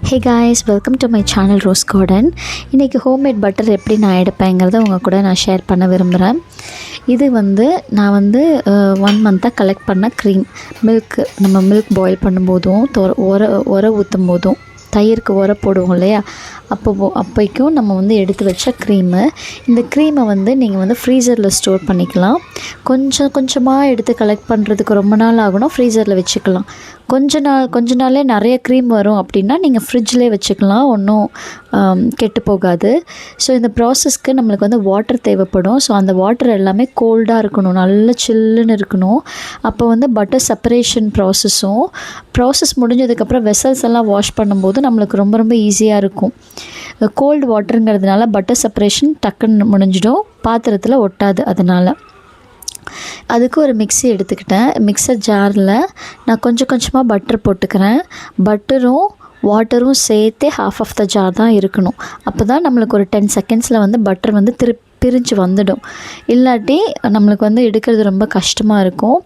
Hey guys, welcome to my channel rose garden. இன்றைக்கி homemade butter எப்படி நான் எடுப்பேங்கிறத உங்கள் கூட நான் ஷேர் பண்ண விரும்புகிறேன். இது நான் 1 மந்த்தாக கலெக்ட் பண்ண க்ரீம். நம்ம மில்க் பாயில் பண்ணும்போதும் உர ஊற்றும் போதும் தயிருக்கு உர போடுவோம் இல்லையா, அப்போக்கும் நம்ம எடுத்து வச்ச க்ரீமு. இந்த க்ரீமை நீங்கள் ஃப்ரீசரில் ஸ்டோர் பண்ணிக்கலாம். கொஞ்சமாக எடுத்து கலெக்ட் பண்ணுறதுக்கு ரொம்ப நாள் ஆகணும், ஃப்ரீசரில் வச்சுக்கலாம். கொஞ்ச நாளே நிறைய க்ரீம் வரும் அப்படின்னா நீங்கள் ஃப்ரிட்ஜ்லேயே வச்சுக்கலாம், ஒன்றும் கெட்டு போகாது. ஸோ இந்த ப்ராசஸ்க்கு நம்மளுக்கு வாட்டர் தேவைப்படும். ஸோ அந்த வாட்டர் எல்லாமே கோல்டாக இருக்கணும், நல்ல சில்லுன்னு இருக்கணும். அப்போ பட்டர் செப்பரேஷன் ப்ராசஸ் முடிஞ்சதுக்கப்புறம் வெசல்ஸ் எல்லாம் வாஷ் பண்ணும்போது நம்மளுக்கு ரொம்ப ரொம்ப ஈஸியாக இருக்கும். கோல்டு வாட்டருங்கிறதுனால பட்டர் செப்பரேஷன் டக்குன்னு முடிஞ்சிடும், பாத்திரத்தில் ஒட்டாது. அதனால் அதுக்கு ஒரு மிக்ஸி எடுத்துக்கிட்டேன். மிக்சர் ஜாரில் நான் கொஞ்சமாக பட்டர் போட்டுக்கிறேன். பட்டரும் வாட்டரும் சேர்த்தே ½ ஆஃப் த ஜார் தான் இருக்கணும். அப்போ தான் நம்மளுக்கு ஒரு 10 செகண்ட்ஸில் பட்டர் பிரிஞ்சு வந்துடும். இல்லாட்டி நம்மளுக்கு எடுக்கிறது ரொம்ப கஷ்டமாக இருக்கும்.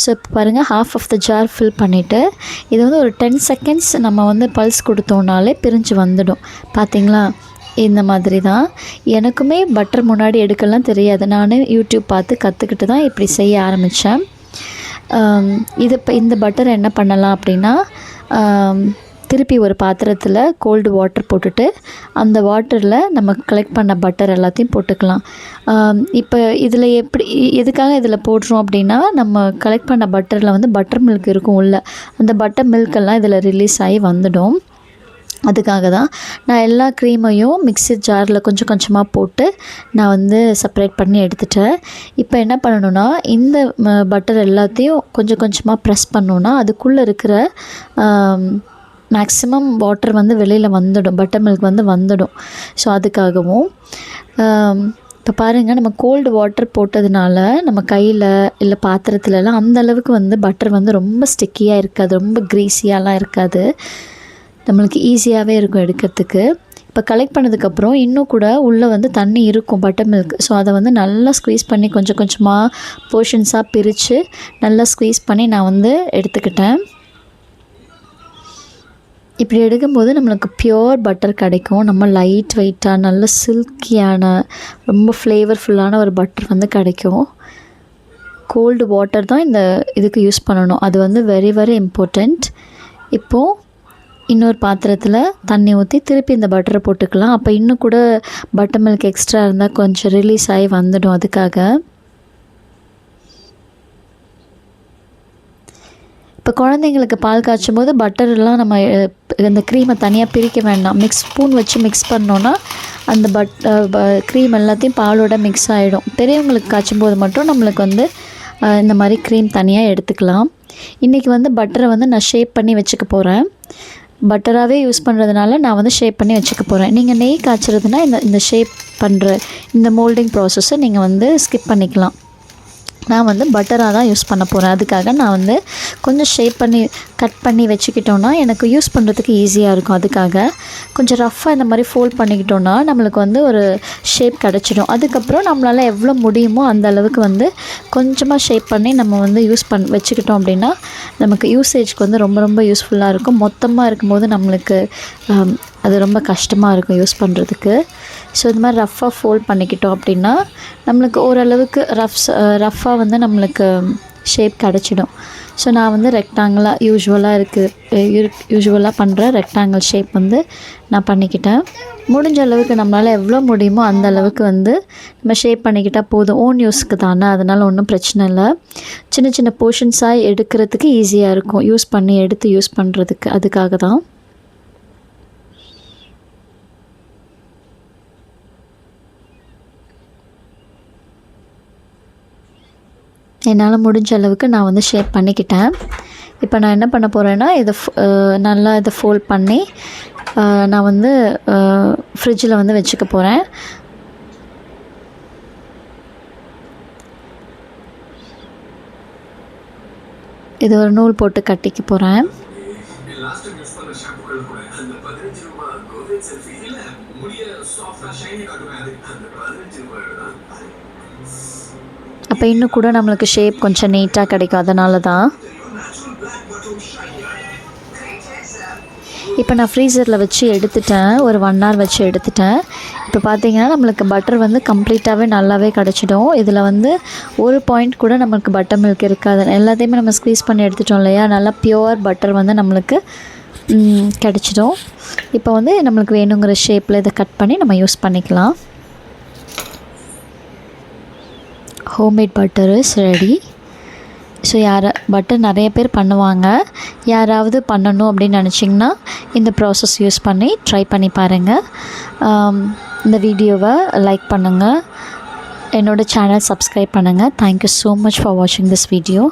ஸோ இப்போ பாருங்கள், ½ ஆஃப் த ஜார் ஃபில் பண்ணிவிட்டு இது ஒரு 10 செகண்ட்ஸ் நம்ம பல்ஸ் கொடுத்தோன்னாலே பிரிஞ்சு வந்துடும். பார்த்திங்களா, இந்த மாதிரி தான். எனக்குமே பட்டர் முன்னாடி எடுக்கலாம் தெரியாது. நான் யூடியூப் பார்த்து கற்றுக்கிட்டு தான் இப்படி செய்ய ஆரம்பித்தேன். இந்த பட்டர் என்ன பண்ணலாம் அப்படின்னா, திருப்பி ஒரு பாத்திரத்தில் கோல்டு வாட்டர் போட்டுட்டு அந்த வாட்டரில் நம்ம கலெக்ட் பண்ண பட்டர் எல்லாத்தையும் போட்டுக்கலாம். இப்போ இதில் எதுக்காக இதில் போடுறோம் அப்படின்னா, நம்ம கலெக்ட் பண்ண பட்டரில் பட்டர் மில்க் இருக்கும் உள்ள, அந்த பட்டர் மில்கெல்லாம் இதில் ரிலீஸ் ஆகி வந்துடும். அதுக்காக தான் நான் எல்லா க்ரீமையும் மிக்ஸர் ஜாரில் கொஞ்சமாக போட்டு நான் செப்பரேட் பண்ணி எடுத்துட்டேன். இப்போ என்ன பண்ணணுன்னா, இந்த பட்டர் எல்லாத்தையும் கொஞ்சமாக ப்ரெஸ் பண்ணோன்னா அதுக்குள்ளே இருக்கிற மேக்ஸிமம் வாட்டர் வெளியில் வந்துடும், பட்டர் மில்க் வந்துடும். ஸோ அதுக்காகவும் இப்போ பாருங்கள், நம்ம கோல்டு வாட்டர் போட்டதுனால நம்ம கையில் இல்லை பாத்திரத்துலலாம் அந்தளவுக்கு பட்டர் ரொம்ப ஸ்டிக்கியாக இருக்காது, ரொம்ப க்ரீஸியாலாம் இருக்காது, நம்மளுக்கு ஈஸியாகவே இருக்கும் எடுக்கிறதுக்கு. இப்போ கலெக்ட் பண்ணதுக்கப்புறம் இன்னும் கூட உள்ளே தண்ணி இருக்கும், பட்டர் மில்க். ஸோ அதை நல்லா ஸ்க்வீஸ் பண்ணி கொஞ்சமாக போர்ஷன்ஸாக பிரித்து நல்லா ஸ்க்வீஸ் பண்ணி நான் எடுத்துக்கிட்டேன். இப்படி எடுக்கும்போது நம்மளுக்கு ப்யூர் பட்டர் கிடைக்கும். நம்ம லைட் வெயிட்டாக நல்ல சில்கியான ரொம்ப ஃப்ளேவர்ஃபுல்லான ஒரு பட்டர் கிடைக்கும். கோல்டு வாட்டர் தான் இந்த இதுக்கு யூஸ் பண்ணணும், அது வெரி வெரி இம்பார்ட்டண்ட். இப்போது இன்னொரு பாத்திரத்தில் தண்ணி ஊற்றி திருப்பி இந்த பட்டரை போட்டுக்கலாம். அப்போ இன்னும் கூட பட்டர் மில்க் எக்ஸ்ட்ரா இருந்தால் கொஞ்சம் ரிலீஸ் ஆகி வந்துடும். அதுக்காக இப்போ குழந்தைங்களுக்கு பால் காய்ச்சும் போது பட்டரெல்லாம் நம்ம இந்த க்ரீமை தனியாக பிரிக்க வேண்டாம். ஸ்பூன் வச்சு மிக்ஸ் பண்ணோன்னா அந்த க்ரீம் எல்லாத்தையும் பாலோட மிக்ஸ் ஆகிடும். பெரியவங்களுக்கு காய்ச்சும் போது மட்டும் நம்மளுக்கு இந்த மாதிரி க்ரீம் தனியாக எடுத்துக்கலாம். இன்றைக்கி பட்டரை நான் ஷேப் பண்ணி வச்சுக்க போகிறேன். பட்டராகவே யூஸ் பண்ணுறதுனால நான் ஷேப் பண்ணி வச்சுக்க போகிறேன். நீங்கள் நெய் காய்ச்சறதுனா இந்த ஷேப் பண்ணுற இந்த மோல்டிங் ப்ராசஸை நீங்கள் ஸ்கிப் பண்ணிக்கலாம். நான் பட்டராக தான் யூஸ் பண்ண போகிறேன். அதுக்காக நான் கொஞ்சம் ஷேப் பண்ணி கட் பண்ணி வச்சுக்கிட்டோன்னா எனக்கு யூஸ் பண்ணுறதுக்கு ஈஸியாக இருக்கும். அதுக்காக கொஞ்சம் ரஃப்பாக இந்த மாதிரி ஃபோல்ட் பண்ணிக்கிட்டோன்னா நம்மளுக்கு ஒரு ஷேப் கிடச்சிடும். அதுக்கப்புறம் நம்மளால் எவ்வளோ முடியுமோ அந்த அளவுக்கு கொஞ்சமாக ஷேப் பண்ணி நம்ம யூஸ் வச்சுக்கிட்டோம் அப்படின்னா நமக்கு யூசேஜ்க்கு ரொம்ப ரொம்ப யூஸ்ஃபுல்லாக இருக்கும். மொத்தமாக இருக்கும்போது நம்மளுக்கு அது ரொம்ப கஷ்டமாக இருக்கும் யூஸ் பண்ணுறதுக்கு. ஸோ இது மாதிரி ரஃப்பாக ஃபோல்ட் பண்ணிக்கிட்டோம் அப்படின்னா நம்மளுக்கு ஓரளவுக்கு ரஃப்பாக நம்மளுக்கு ஷேப் கிடச்சிடும். ஸோ நான் ரெக்டாங்கிளாக யூஸ்வலாக பண்ணுற ரெக்டாங்கிள் ஷேப் நான் பண்ணிக்கிட்டேன். முடிஞ்ச அளவுக்கு நம்மளால் எவ்வளோ முடியுமோ அந்த அளவுக்கு நம்ம ஷேப் பண்ணிக்கிட்டால் போதும். ஓன் யூஸ்க்கு தானே, அதனால் ஒன்றும் பிரச்சனை இல்லை. சின்ன சின்ன போர்ஷன்ஸாக எடுக்கிறதுக்கு ஈஸியாக இருக்கும், எடுத்து யூஸ் பண்ணுறதுக்கு. அதுக்காக தான். என்னால் முடிஞ்ச அளவுக்கு நான் ஷேப் பண்ணிக்கிட்டேன். இப்போ நான் என்ன பண்ண போகிறேன்னா, நல்லா ஃபோல்ட் பண்ணி நான் ஃப்ரிட்ஜில் வச்சுக்க போகிறேன். இது ஒரு நூல் போட்டு கட்டிக்க போகிறேன். அப்போ இன்னும் கூட நம்மளுக்கு ஷேப் கொஞ்சம் நீட்டாக கிடைக்கும். அதனால தான் இப்போ நான் ஃப்ரீசரில் வச்சு எடுத்துட்டேன், ஒரு 1 hour வச்சு எடுத்துட்டேன். இப்போ பார்த்திங்கன்னா நம்மளுக்கு பட்டர் வந்து கம்ப்ளீட்டாகவே நல்லாவே கிடச்சிடும். இதில் வந்து ஒரு பாயிண்ட் கூட நம்மளுக்கு பட்டர் மில்க் இருக்காது. எல்லாத்தையுமே நம்ம ஸ்க்வீஸ் பண்ணி எடுத்துட்டோம் இல்லையா, நல்லா பியூர் பட்டர் வந்து நம்மளுக்கு கிடச்சிடும். இப்போ வந்து நம்மளுக்கு வேணுங்கிற ஷேப்பில் இதை கட் பண்ணி நம்ம யூஸ் பண்ணிக்கலாம். Homemade butter is ready. So butter நிறைய பேர் பண்ணுவாங்க. யாராவது பண்ணணும் அப்படின்னு நினச்சிங்கன்னா இந்த ப்ராசஸ் யூஸ் பண்ணி ட்ரை பண்ணி பாருங்கள். இந்த வீடியோவை லைக் பண்ணுங்கள், என்னோடய சேனல் சப்ஸ்கிரைப் பண்ணுங்கள். தேங்க்யூ ஸோ மச் ஃபார் வாட்சிங் திஸ் வீடியோ.